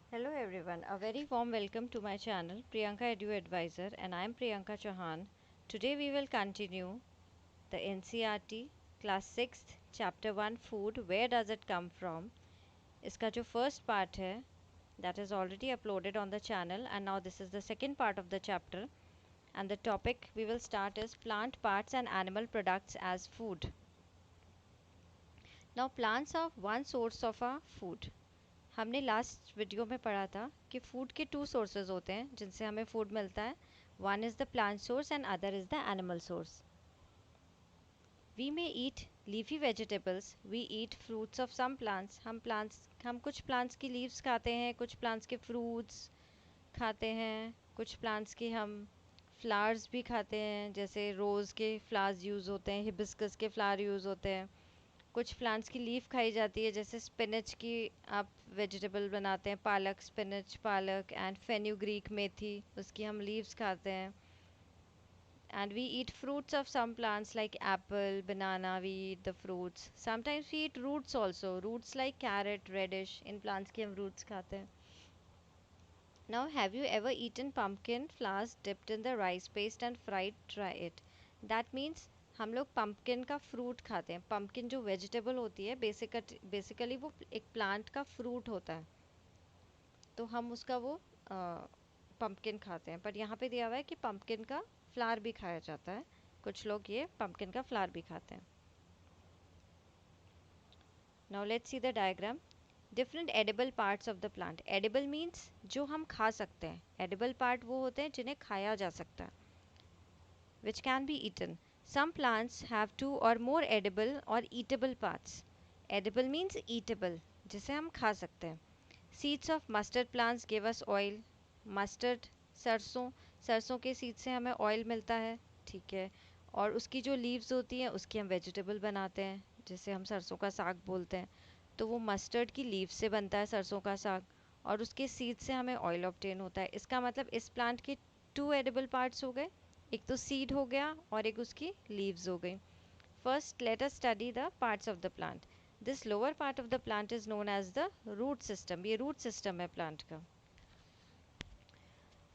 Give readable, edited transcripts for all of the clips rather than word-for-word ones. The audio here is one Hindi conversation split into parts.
Hello everyone, a very warm welcome to my channel Priyanka Edu Advisor, and I am Priyanka Chauhan. Today we will continue the NCERT class 6th chapter 1 food, where does it come from. इसका जो first part है that is already uploaded on the channel, and now this is the second part of the chapter, and the topic we will start is plant parts and animal products as food. Now plants are one source of our food. हमने लास्ट वीडियो में पढ़ा था कि फूड के टू सोर्सेज होते हैं जिनसे हमें फूड मिलता है. One is the plant source and other is the animal source. We may eat leafy vegetables, we eat fruits of some plants. हम कुछ प्लांट्स की लीव्स खाते हैं, कुछ प्लांट्स के फ्रूट्स खाते हैं, कुछ प्लांट्स के हम फ्लावर्स भी खाते हैं, जैसे रोज़ के फ्लावर्स यूज़ होते हैं, हिबिस्कस के फ्लावर यूज़ होते हैं. कुछ प्लांट्स की लीफ खाई जाती है, जैसे स्पिनच की आप वेजिटेबल बनाते हैं, पालक, स्पिनच पालक, एंड फेन्यूग्रीक मेथी, उसकी हम लीव्स खाते हैं. And we eat fruits of some plants like apple, banana, we eat the fruits. Sometimes we eat roots also, roots like carrot, radish, इन प्लांट्स के हम रूट्स खाते हैं. Now, have you ever eaten pumpkin flowers dipped in the rice paste and fried try it? That means हम लोग पम्पकिन का फ्रूट खाते हैं. पम्पकिन जो वेजिटेबल होती है बेसिकली वो एक प्लांट का फ्रूट होता है, तो हम उसका वो पम्पकिन खाते हैं. पर यहाँ पे दिया हुआ है कि पम्पकिन का फ्लावर भी खाया जाता है. कुछ लोग ये पम्पकिन का फ्लावर भी खाते हैं. Now let's see the diagram. Different edible parts of the plant. Edible means जो हम खा सकते हैं. Edible part वो होते हैं जिन्हें खाया जा सकता है, which can be eaten. Some plants have two or more edible or eatable parts. Edible means eatable, जिसे हम खा सकते हैं. Seeds of mustard plants give us oil. Mustard सरसों, सरसों के सीड से हमें ऑयल मिलता है, ठीक है. और उसकी जो लीव्स होती हैं उसकी हम वेजिटेबल बनाते हैं, जिसे हम सरसों का साग बोलते हैं. तो वो मस्टर्ड की लीव से बनता है सरसों का साग, और उसके सीड से हमें ऑयल ऑब्टेन होता है. इसका मतलब इस प्लांट के टू एडिबल पार्ट्स हो गए, एक तो सीड हो गया और एक उसकी लीव्स हो गई. First let us study the parts of the plant. This lower part of the plant is known as the root system. ये रूट सिस्टम है प्लांट का.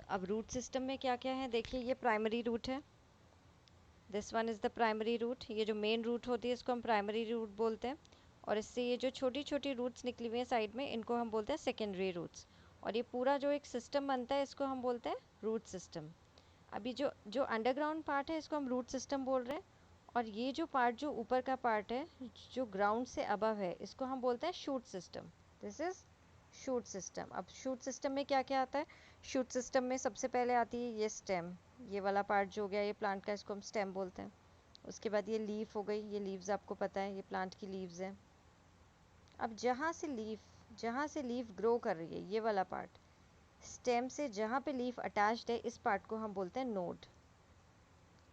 अब रूट सिस्टम में क्या क्या है देखिए. ये प्राइमरी रूट है, this one is the primary root. ये जो मेन रूट होती है इसको हम प्राइमरी रूट बोलते हैं, और इससे ये जो छोटी छोटी रूट्स निकली हुई हैं साइड में, इनको हम बोलते हैं सेकेंडरी रूट्स. और ये पूरा जो एक सिस्टम बनता है इसको हम बोलते हैं रूट सिस्टम. अभी जो जो अंडरग्राउंड पार्ट है इसको हम रूट सिस्टम बोल रहे हैं, और ये जो पार्ट जो ऊपर का पार्ट है जो ग्राउंड से अबव है इसको हम बोलते हैं shoot system. This is shoot system. अब शूट सिस्टम में क्या क्या आता है. शूट सिस्टम में सबसे पहले आती है ये स्टेम. ये वाला पार्ट जो हो गया ये प्लांट का, इसको हम स्टेम बोलते हैं. उसके बाद ये लीफ हो गई, ये लीव्स आपको पता है ये प्लांट की लीव्स हैं. अब जहाँ से लीफ ग्रो कर रही है ये वाला पार्ट, स्टेम से जहाँ पे लीफ अटैच्ड है इस पार्ट को हम बोलते हैं नोड.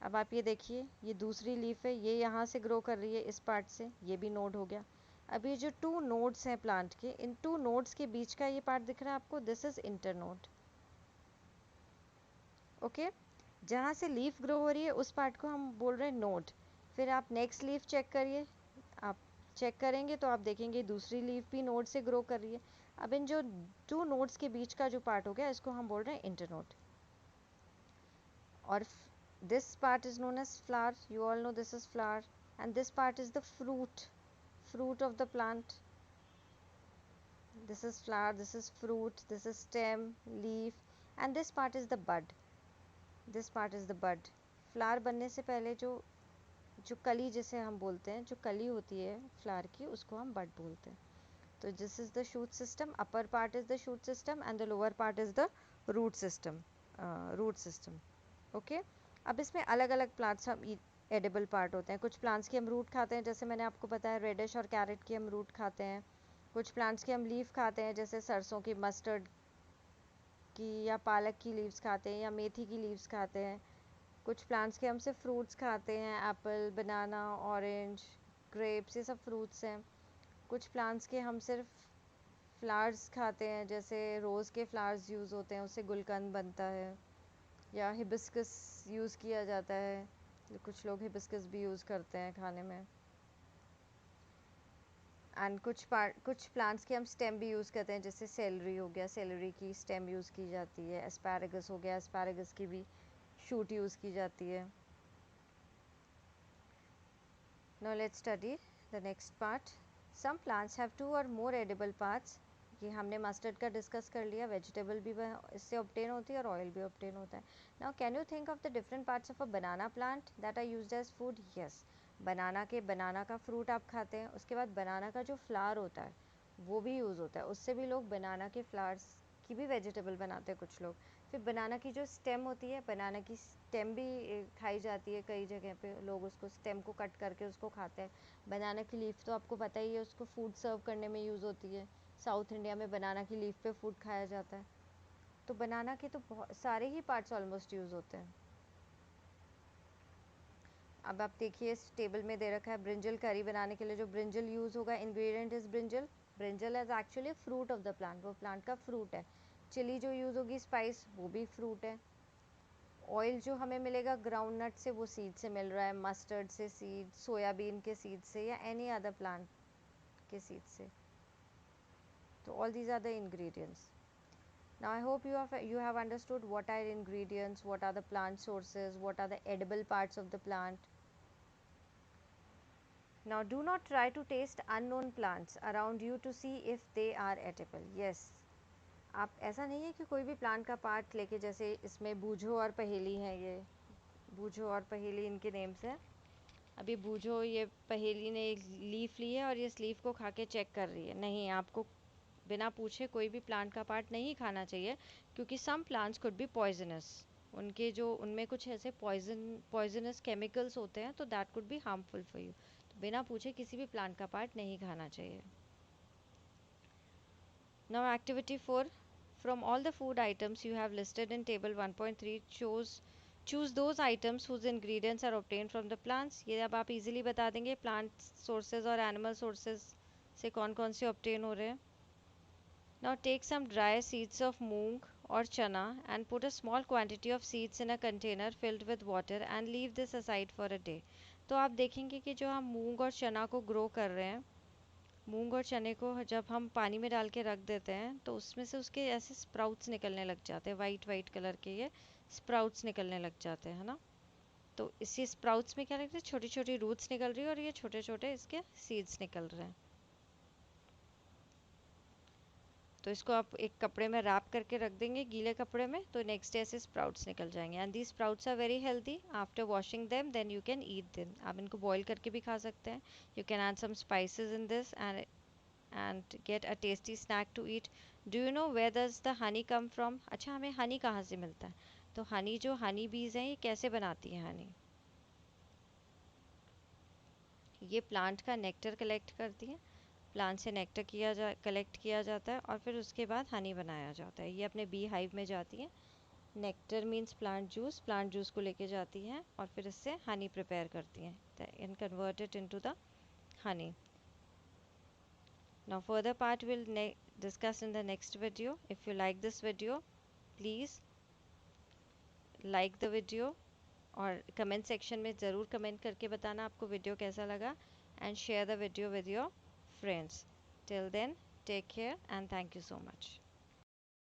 अब आप ये देखिए, ये दूसरी लीफ है, ये यहाँ से ग्रो कर रही है इस पार्ट से, ये भी नोड हो गया. अब ये जो टू नोड्स हैं प्लांट के, इन टू नोड्स के बीच का ये पार्ट दिख रहा है आपको, दिस इज इंटरनोड. ओके. जहाँ से लीफ ग्रो हो रही है उस पार्ट को हम बोल रहे हैं नोड. फिर आप नेक्स्ट लीफ चेक करिए, आप चेक करेंगे तो आप देखेंगे दूसरी लीफ भी नोड से ग्रो कर रही है. अब इन जो टू नोड्स के बीच का जो पार्ट हो गया इसको हम बोल रहे हैं इंटरनोड. और this part is known as flower. You all know this is flower, and this part is the fruit of the plant. This is flower, this is fruit, this is stem, leaf, and this part is the bud. This part is the bud. Flower बनने से पहले जो जो कली जिसे हम बोलते हैं, जो कली होती है फ्लावर की, उसको हम बड बोलते हैं. तो this is the shoot system. Upper part is the shoot system and the lower part is the root system. Okay. अब इसमें अलग अलग प्लांट्स हम एडिबल पार्ट होते हैं. कुछ प्लांट्स की हम रूट खाते हैं, जैसे मैंने आपको बताया रेडिश और कैरेट की हम रूट खाते हैं. कुछ प्लांट्स की हम लीफ खाते हैं, जैसे सरसों की, मस्टर्ड की, या पालक की लीव्स खाते हैं, या मेथी की लीव्स खाते हैं. कुछ प्लांट्स के हम सिर्फ फ्रूट्स खाते हैं, एप्पल, बनाना, ऑरेंज, ग्रेप्स, ये सब फ्रूट्स हैं. कुछ प्लांट्स के हम सिर्फ फ्लावर्स खाते हैं, जैसे रोज़ के फ्लावर्स यूज़ होते हैं, उससे गुलकंद बनता है, या हिबिस्कस यूज़ किया जाता है. कुछ लोग हिबिस्कस भी यूज़ करते हैं खाने में. एंड कुछ प्लांट्स के हम स्टेम भी यूज़ करते हैं, जैसे सेलरी हो गया, सेलरी की स्टेम यूज़ की जाती है। एस्पैरागस हो गया, एस्पैरागस की भी शूट यूज़ की जाती है। Now let's study the next part. Some plants have 2 और मोर एडिबल पार्ट्स। ये हमने मस्टर्ड का डिस्कस कर लिया। वेजिटेबल भी इससे ऑब्टेन होती है और ऑयल भी ऑब्टेन होता है। Now can you think of the different parts of a banana plant that are used as food? Yes, banana का फ्रूट आप खाते हैं, उसके बाद बनाना का जो फ्लावर होता है वो भी यूज़ होता है। उससे भी लोग बनाना के फ्लावर्स की भी वेजिटेबल बनाते हैं कुछ लोग। फिर बनाना की जो स्टेम होती है, बनाना की स्टेम भी खाई जाती है। कई जगह पे लोग उसको स्टेम को कट करके उसको खाते हैं। बनाना की लीफ तो आपको पता ही है, उसको फूड सर्व करने में यूज़ होती है। साउथ इंडिया में बनाना की लीफ पे फूड खाया जाता है। तो बनाना के तो बहुत सारे ही पार्ट्स ऑलमोस्ट यूज़ होते हैं। अब आप देखिए इस टेबल में दे रखा है ब्रिंजल करी बनाने के लिए जो ब्रिंजल यूज़ होगा, ingredient is brinjal. Brinjal is actually fruit of the plant, वो प्लांट का फ्रूट है। चिली जो यूज़ होगी, स्पाइस, वो भी फ्रूट है। ऑयल जो हमें मिलेगा ग्राउंड नट से, वो सीड से मिल रहा है, मस्टर्ड से सीड, सोयाबीन के सीड से, या एनी अदर प्लांट के सीड से। तो all these are the ingredients. Now I hope you have understood what are ingredients, what are the plant sources, what are the edible parts of the plant. Now do not try to taste unknown plants around you to see if they are edible. Yes, आप ऐसा नहीं है कि कोई भी प्लांट का पार्ट लेके, जैसे इसमें बूझो और पहेली है, ये बूझो और पहेली इनके नेम्स हैं। अभी बूझो, ये पहेली ने एक लीफ ली है और ये इस लीफ को खा के चेक कर रही है। नहीं, आपको बिना पूछे कोई भी प्लांट का पार्ट नहीं खाना चाहिए, क्योंकि some plants could be poisonous. उनमें कुछ ऐसे पॉइजनस केमिकल्स होते हैं, तो that could be harmful for you. तो बिना पूछे किसी भी प्लांट का पार्ट नहीं खाना चाहिए। Now activity 4, from all the food items you have listed in table 1.3 choose those items whose ingredients are obtained from the plants. ये अब आप इजीली बता देंगे प्लांट सोर्सेज और एनिमल सोर्सेज से कौन कौन से ऑब्टेन हो रहे हैं। Now take some dry seeds of moong or chana and put a small quantity of seeds in a container filled with water and leave this aside for a day. तो आप देखेंगे कि जो हम मूंग और चना को ग्रो कर रहे हैं, मूंग और चने को जब हम पानी में डाल के रख देते हैं तो उसमें से उसके ऐसे स्प्राउट्स निकलने लग जाते हैं, वाइट वाइट कलर के ये स्प्राउट्स निकलने लग जाते हैं, है ना। तो इसी स्प्राउट्स में क्या लगता है, छोटी छोटी रूट्स निकल रही है और ये छोटे छोटे इसके सीड्स निकल रहे हैं। तो इसको आप एक कपड़े में रैप करके रख देंगे, गीले कपड़े में, तो नेक्स्ट डे ऐसे स्प्राउट्स निकल जाएंगे। And these sprouts are very healthy. After washing them then you can eat them. आप इनको बॉईल करके भी खा सकते हैं। You can add some spices in this and get a tasty snack to eat. Do you know where does the honey come from? अच्छा, हमें हनी कहाँ से मिलता है? तो हनी, जो हनी बीज हैं, ये कैसे बनाती है हनी? ये प्लांट का नेक्टर कलेक्ट करती है। प्लांट से नेक्टर कलेक्ट किया जाता है और फिर उसके बाद हनी बनाया जाता है। ये अपने बी हाइव में जाती है। नेक्टर मीन्स प्लांट जूस को लेके जाती हैं और फिर इससे हनी प्रिपेयर करती हैं and convert it into the honey. Now further part will discuss in the next video. If you like this video, please like the video और कमेंट सेक्शन में ज़रूर कमेंट करके बताना आपको वीडियो कैसा लगा, and share the video with your friends. Till then, take care and thank you so much.